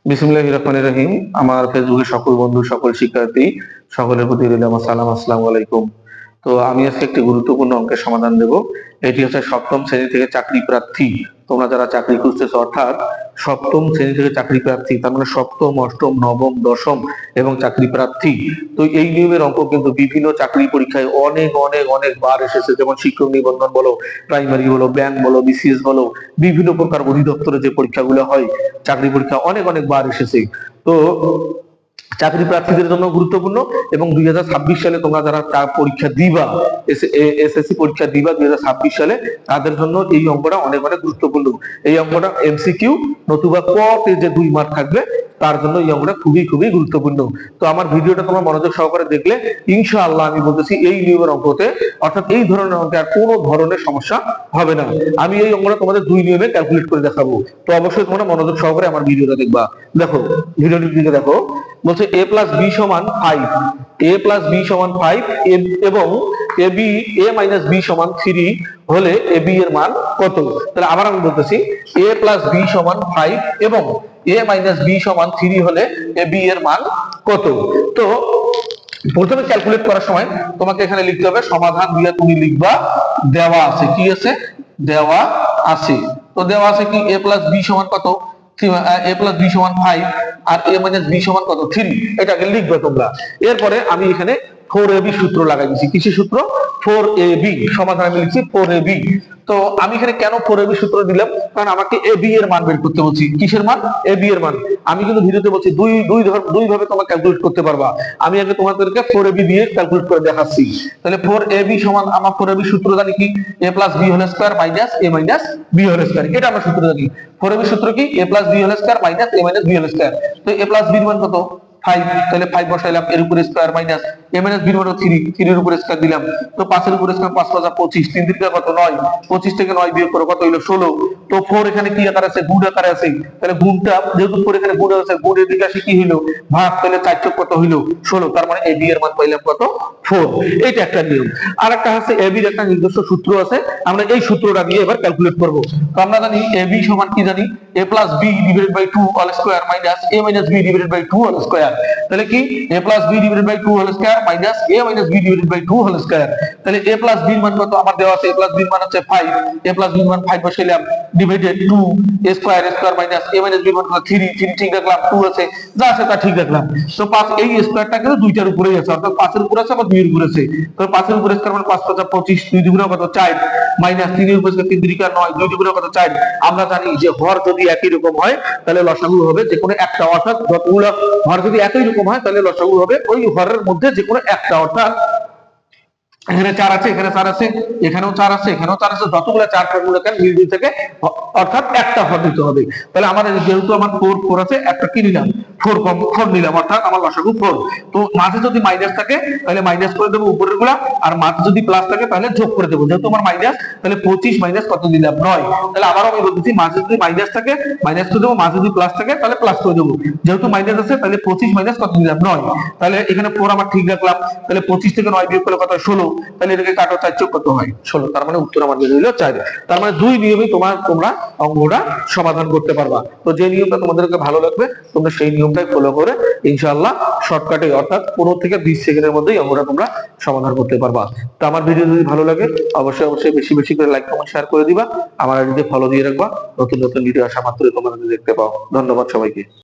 বিসমিল্লাহির রহমানির রহিম। আমার ফেসবুকের সকল বন্ধু, সকল শিক্ষার্থী, সকলের প্রতি রইল আমার সালাম, আসসালামু আলাইকুম। তো আমি আজকে একটি গুরুত্বপূর্ণ অঙ্কের সমাধান দেব। এটি হচ্ছে সপ্তম শ্রেণী থেকে চাকরি প্রার্থী, তোমরা যারা চাকরি খুঁজতেছো, অর্থাৎ সপ্তম শ্রেণী থেকে চাকরি প্রার্থী, তার মানে সপ্তম, অষ্টম, নবম, দশম এবং চাকরি প্রার্থী। তো এই নিয়মের অঙ্ক কিন্তু বিভিন্ন চাকরি পরীক্ষায় অনেক অনেক অনেক বার এসেছে, যেমন শিক্ষক নিবন্ধন বলো, প্রাইমারি বলো, ব্যাংক বলো, বিসিএস বলো, বিভিন্ন প্রকার অধিদপ্তরে যে পরীক্ষাগুলো হয়, চাকরি পরীক্ষা অনেক অনেক বার এসেছে। তো চাকরি প্রার্থীদের জন্য গুরুত্বপূর্ণ, এবং 2026 সালে তোমরা যারা পরীক্ষা দিবা, এসএসসি পরীক্ষা দিবা 2026 সালে, তাদের জন্য এই অঙ্কটা অনেক অনেক গুরুত্বপূর্ণ। এই অঙ্কটা এমসিকিউ নতুবা ক তে যে 2 মার্ক থাকবে, তার জন্য এই অঙ্কটা খুবই খুবই গুরুত্বপূর্ণ। তো আমার ভিডিওটা তোমরা মনোযোগ সহকারে দেখলে ইনশাআল্লাহ আমি বলতেছি এই নিয়মের অঙ্কতে, অর্থাৎ এই ধরনের অঙ্কে আর কোনো ধরনের সমস্যা হবে না। আমি এই অঙ্কটা তোমাদের 2 নিয়মে ক্যালকুলেট করে দেখাবো। তো অবশ্যই তোমরা মনোযোগ সহকারে আমার ভিডিওটা দেখবা। দেখো, ভিডিওটির দিকে দেখো। বলছে a প্লাস বি সমান 5, a প্লাস বি সমান 5 এবং A B A minus B সমান 3 হলে এ বি এর মান কত? তাহলে আবার আমি বলতেছি, a প্লাস বি সমান 5 এবং a মাইনাস বি সমান 3 হলে এ বি এর মান কত? তো প্রথমে ক্যালকুলেট করার সময় তোমাকে এখানে লিখতে হবে, সমাধান দিয়ে তুমি লিখবা দেওয়া আছে। কি আছে? দেওয়া আছে। তো দেওয়া আছে কি a প্লাস বি সমান কত? a প্লাস বি সমান 5 আর a মাইনাস বি সমান কত? 3। এটাকে লিখবে তোমরা। এরপরে আমি এখানে 4ab সূত্র লাগাই দিয়েছি। কিসের সূত্র? 4ab। সমাধান আমি লিখছি 4ab। তো আমি এখানে কেন 4ab সূত্র দিলাম? কারণ আমাকে ab এর মান বের করতে বলছি। কিসের মান? ab এর মান। আমি কিন্তু ভিডিওতে বলছি দুই ভাবে তোমরা ক্যালকুলেট করতে পারবা। আমি আগে তোমাদেরকে 4ab দিয়ে ক্যালকুলেট করে দেখাচ্ছি। তাহলে 4ab সমান, আমার 4ab সূত্র জানি কি? a plus b whole square minus a minus b whole square. এটা আমরা সূত্র জানি। 4ab সূত্র কি? a plus b whole square minus a minus b whole square. তো a প্লাস b এর মান কত? 5। তাহলে 5 বসাইলাম, এর উপরে square minus a minus b এর মান 3, 3 এর উপরে স্কয়ার দিলাম। তো 5 এর উপরে স্কয়ার, 5 5 25, 3 3 কত? 9। 25 থেকে 9 বিয়োগ করো, কত হলো? 16। তো 4 এখানে কি আকার আছে? গুণ আকারে আছে। তাহলে গুণটা যেহেতু 4 এখানে গুণ আছে, গুণের দিকে আসে কি হলো? ভাগ। তাহলে 4 চোক কত হলো? 16। তার মানে ab এর মান পাইলাম কত? 4। এটা একটা নিয়ম। আর একটা আছে ab এর একটা নির্দিষ্ট সূত্র আছে, আমরা এই সূত্রটা দিয়ে এবার ক্যালকুলেট করব। তো আমরা জানি ab সমান কি জানি? a plus b divided by 2 whole square minus a minus b divided by 2 whole square. তাহলে কি? a plus b divided by 2 whole square minus a minus b divided by 2 whole square. তাহলে a plus b এর মান কত? আমার দেওয়া আছে a plus b এর মান হচ্ছে 5। a প্লাস b এর মান 5 বসাইলাম, divided 2 square minus a minus b এর মান 3, 3 ঠিক রাখলাম, 2 আছে, যা আছে তা ঠিক রাখলাম। তো 5, এই স্কয়ারটা কিন্তু দুইটার উপরেই আছে, অর্থাৎ 5 এর উপরে আছে আবার 2 এর উপরে আছে। তো 5 এর উপরে স্কয়ার মানে 5 5 25, 2 দুগুণে কত? 4 মাইনাস 3 এর উপরে স্কয়ার, 3 3 9, 2 দুগুণে কত? 4। আমরা জানি যে হর যদি একই রকম হয় তাহলে লসাগু হবে যে কোনো একটা, অর্থাৎ যতগুলো হর যদি একই রকম হয় তাহলে লসাগু হবে ওই হরের মধ্যে যে কোনো একটা। অর্থাৎ এখানে 4 আছে, এখানে 4 আছে, এখানেও 4 আছে, এখানেও 4 আছে, যতগুলো 4 থাকবে কেন মিল দুই থেকে, অর্থাৎ একটা হর দিতে হবে। তাহলে আমাদের যেহেতু আমার 4 4 আছে, একটা কি নিলাম? 4 কম 4 নিলাম, অর্থাৎ আমার লসাগু 4। তো মাঝে যদি মাইনাস থাকে তাহলে মাইনাস করে দেবো উপরের গুলা, আর মাঝে যদি প্লাস থাকে তাহলে যোগ করে দেবো। যেহেতু আমার মাইনাস, তাহলে 25 মাইনাস কত দিলাম? 9। তাহলে আবারও আমি বলতেছি, মাঝে যদি মাইনাস থাকে মাইনাস করে দেবো, মাঝে যদি প্লাস থাকে তাহলে প্লাস করে দেবো। যেহেতু মাইনাস আছে তাহলে 25 মাইনাস কত দিলাম? 9। তাহলে এখানে 4 আমার ঠিক রাখলাম। তাহলে 25 থেকে 9 বিয়োগ করলে কত? 16। তাহলে এটাকে কাটো, 4 চোক কত হয়? 16। তার মানে উত্তর আমার বের হলো 4। তার মানে 2 নিয়মে তোমরা অঙ্কটা সমাধান করতে পারবা। তো যে নিয়মটা তোমাদেরকে ভালো লাগবে তোমরা সেই নিয়মটাই ফলো করে ইনশাআল্লাহ শর্টকাটে, অর্থাৎ 15 থেকে 20 সেকেন্ডের মধ্যেই অঙ্কটা তোমরা সমাধান করতে পারবা। তো আমার ভিডিও যদি ভালো লাগে অবশ্যই বেশি বেশি করে লাইক কমেন্ট শেয়ার করে দিবা। আমার আইডিতে ফলো দিয়ে রাখবা, নতুন নতুন ভিডিও আসা মাত্রই তোমরা দেখতে পাও। ধন্যবাদ সবাইকে।